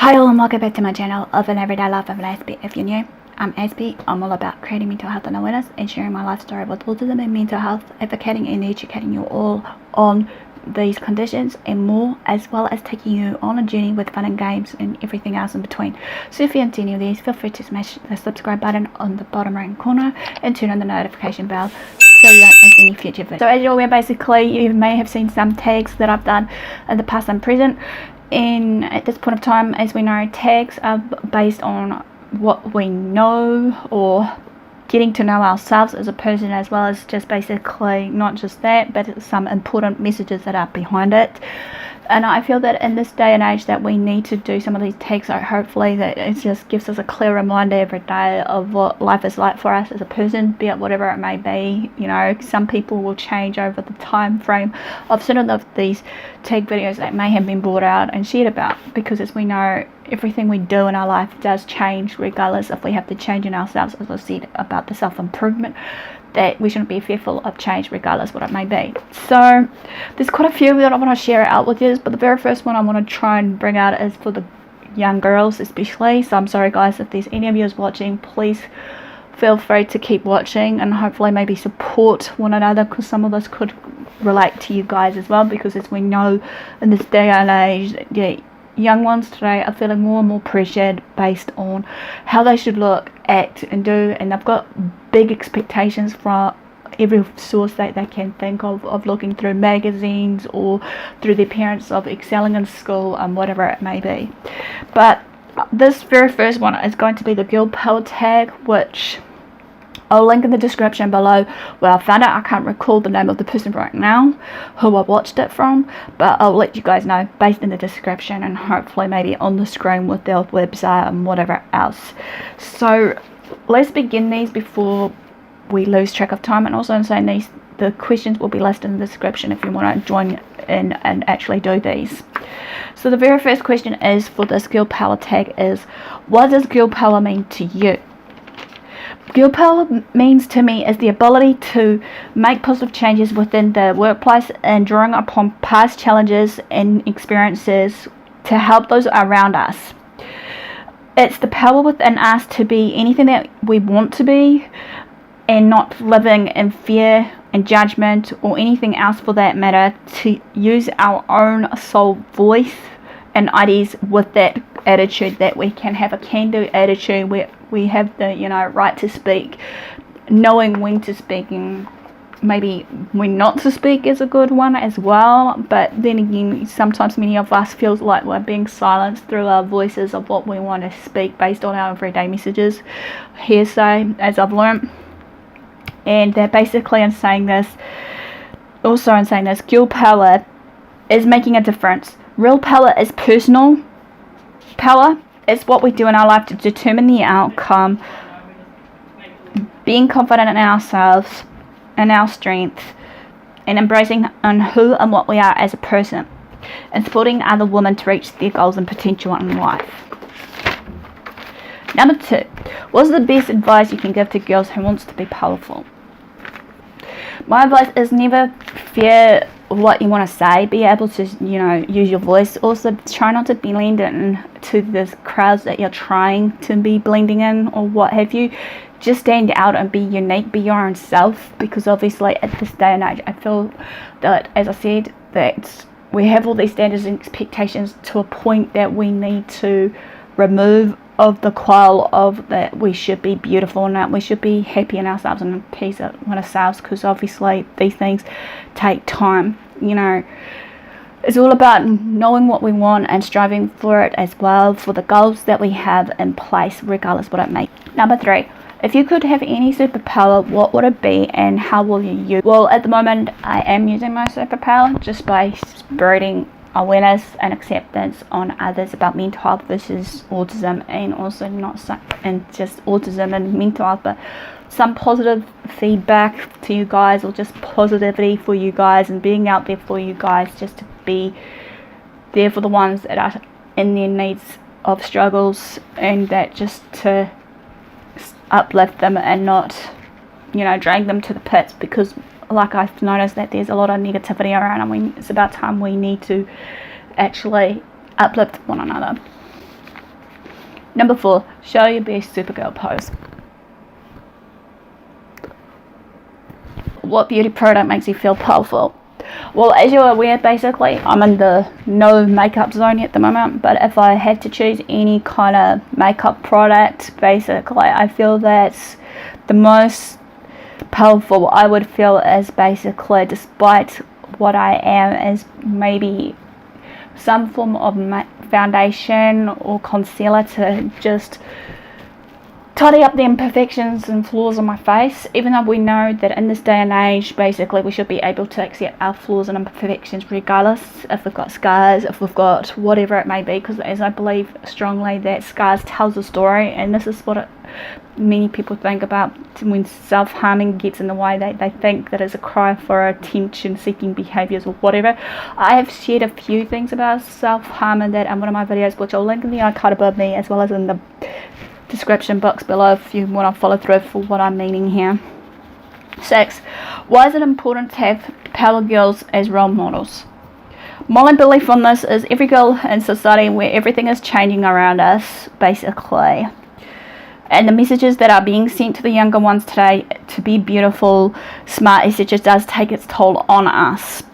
Hi all and welcome back to my channel of an everyday life of an Aspie. If you're new, I'm Aspie. I'm all about creating mental health and awareness and sharing my life story with autism and mental health, advocating and educating you all on these conditions and more, as well as taking you on a journey with fun and games and everything else in between. So if you're into any of these, feel free to smash the subscribe button on the bottom right corner and turn on the notification bell so you don't miss any future videos. So as you're aware, basically you may have seen some tags that I've done in the past and present. And at this point of time, as we know, tags are based on what we know or getting to know ourselves as a person, as well as just basically not just that, but some important messages that are behind it. And I feel that in this day and age that we need to do some of these tags, so hopefully that it just gives us a clear reminder every day of what life is like for us as a person, be it whatever it may be. You know, some people will change over the time frame of certain of these tag videos that may have been brought out and shared about, because as we know, everything we do in our life does change regardless if we have to change in ourselves. As I said about the self-improvement, that we shouldn't be fearful of change regardless what it may be. So there's quite a few that I want to share out with you, but the very first one I want to try and bring out is for the young girls especially. So I'm sorry guys, if there's any of you watching, please feel free to keep watching and hopefully maybe support one another, because some of us could relate to you guys as well, because as we know in this day and age, yeah, young ones today are feeling more and more pressured based on how they should look, act and do, and they've got big expectations from every source that they can think of looking through magazines or through their parents, of excelling in school and whatever it may be. But this very first one is going to be the girl power tag, which I'll link in the description below where I found it. I can't recall the name of the person right now who I watched it from, but I'll let you guys know based in the description and hopefully maybe on the screen with their website and whatever else. So let's begin these before we lose track of time. And also I'm saying the questions will be listed in the description if you want to join in and actually do these. So the very first question is for this girl power tag is, what does girl power mean to you? Girl power means to me is the ability to make positive changes within the workplace and drawing upon past challenges and experiences to help those around us. It's the power within us to be anything that we want to be and not living in fear and judgment or anything else for that matter, to use our own soul voice and ideas with that attitude, that we can have a can-do attitude where we have the, you know, right to speak, knowing when to speak and maybe when not to speak is a good one as well. But then again, sometimes many of us feels like we're being silenced through our voices of what we want to speak based on our everyday messages, hearsay, as I've learned. And that basically in saying this, girl power is making a difference. Real power is personal power. It's what we do in our life to determine the outcome, being confident in ourselves and our strength, and embracing on who and what we are as a person, and supporting other women to reach their goals and potential in life. Number 2, what's the best advice you can give to girls who wants to be powerful? My advice is never fear what you want to say. Be able to, you know, use your voice. Also try not to blend in to the crowds that you're trying to be blending in or what have you. Just stand out and be unique, be your own self, because obviously at this day and age I feel that, as I said, that we have all these standards and expectations to a point that we need to remove of the coil of that we should be beautiful and that we should be happy in ourselves and in peace with ourselves, because obviously these things take time. You know, it's all about knowing what we want and striving for it as well, for the goals that we have in place regardless what it may be. Number 3, if you could have any superpower, what would it be and how will you use it? Well, at the moment I am using my superpower just by spreading awareness and acceptance on others about mental health versus autism, and also not so, and just autism and mental health, but some positive feedback to you guys, or just positivity for you guys, and being out there for you guys, just to be there for the ones that are in their needs of struggles, and that just to uplift them and not, you know, drag them to the pits, because like I've noticed that there's a lot of negativity around, and it's about time we need to actually uplift one another. Number 4, show your best Supergirl pose. What beauty product makes you feel powerful? Well, as you're aware, basically, I'm in the no makeup zone at the moment, but if I had to choose any kind of makeup product, basically, I feel that's the most powerful I would feel is basically, despite what I am, is maybe some form of foundation or concealer to just tidy up the imperfections and flaws on my face, even though we know that in this day and age, basically, we should be able to accept our flaws and imperfections regardless, if we've got scars, if we've got whatever it may be, because as I believe strongly that scars tells a story, and this is what many people think about when self-harming gets in the way. They think that it's a cry for attention-seeking behaviours or whatever. I have shared a few things about self-harm in that in one of my videos, which I'll link in the icon above me, as well as in the description box below if you want to follow through for what I'm meaning here. 6. Why is it important to have power girls as role models? My belief on this is every girl in society where everything is changing around us, basically, and the messages that are being sent to the younger ones today to be beautiful, smart, etc. does take its toll on us.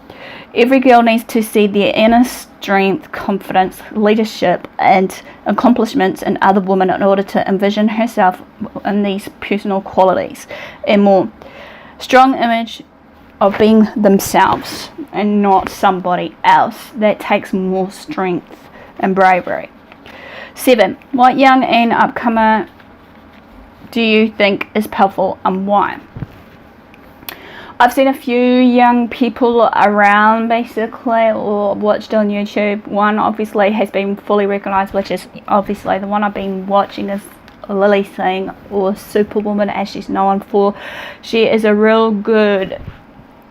Every girl needs to see their inner strength, confidence, leadership and accomplishments in other women in order to envision herself in these personal qualities and more. Strong image of being themselves and not somebody else. That takes more strength and bravery. 7. What young and upcomer do you think is powerful and why? I've seen a few young people around basically, or watched on YouTube. One obviously has been fully recognised, which is obviously the one I've been watching is Lily Singh, or Superwoman as she's known for. She is a real good,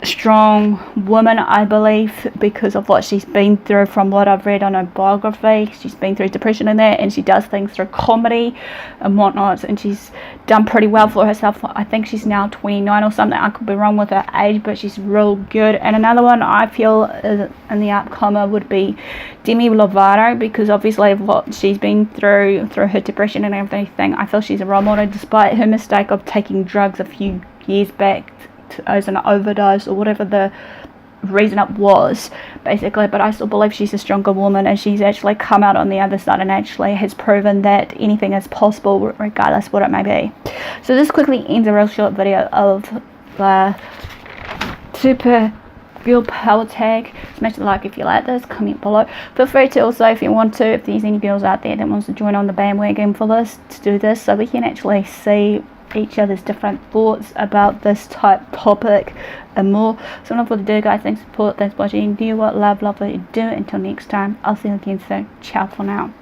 strong woman, I believe, because of what she's been through. From what I've read on her biography, she's been through depression and that, and she does things through comedy and whatnot, and she's done pretty well for herself. I think she's now 29 or something. I could be wrong with her age, but she's real good. And another one I feel in the upcomer would be Demi Lovato, because obviously of what she's been through her depression and everything. I feel she's a role model, despite her mistake of taking drugs a few years back as an overdose or whatever the reason it was, basically. But I still believe she's a stronger woman, and she's actually come out on the other side and actually has proven that anything is possible regardless what it may be. So this quickly ends a real short video of the Supergirl power tag. Smash the like if you like this, comment below. Feel free to also, if you want to, if there's any girls out there that wants to join on the bandwagon for this, to do this so we can actually see each other's different thoughts about this type topic and more. So enough for the do, guys. Thanks for support, thanks for watching. Do what love what you do. Until next time, I'll see you again soon. Ciao for now.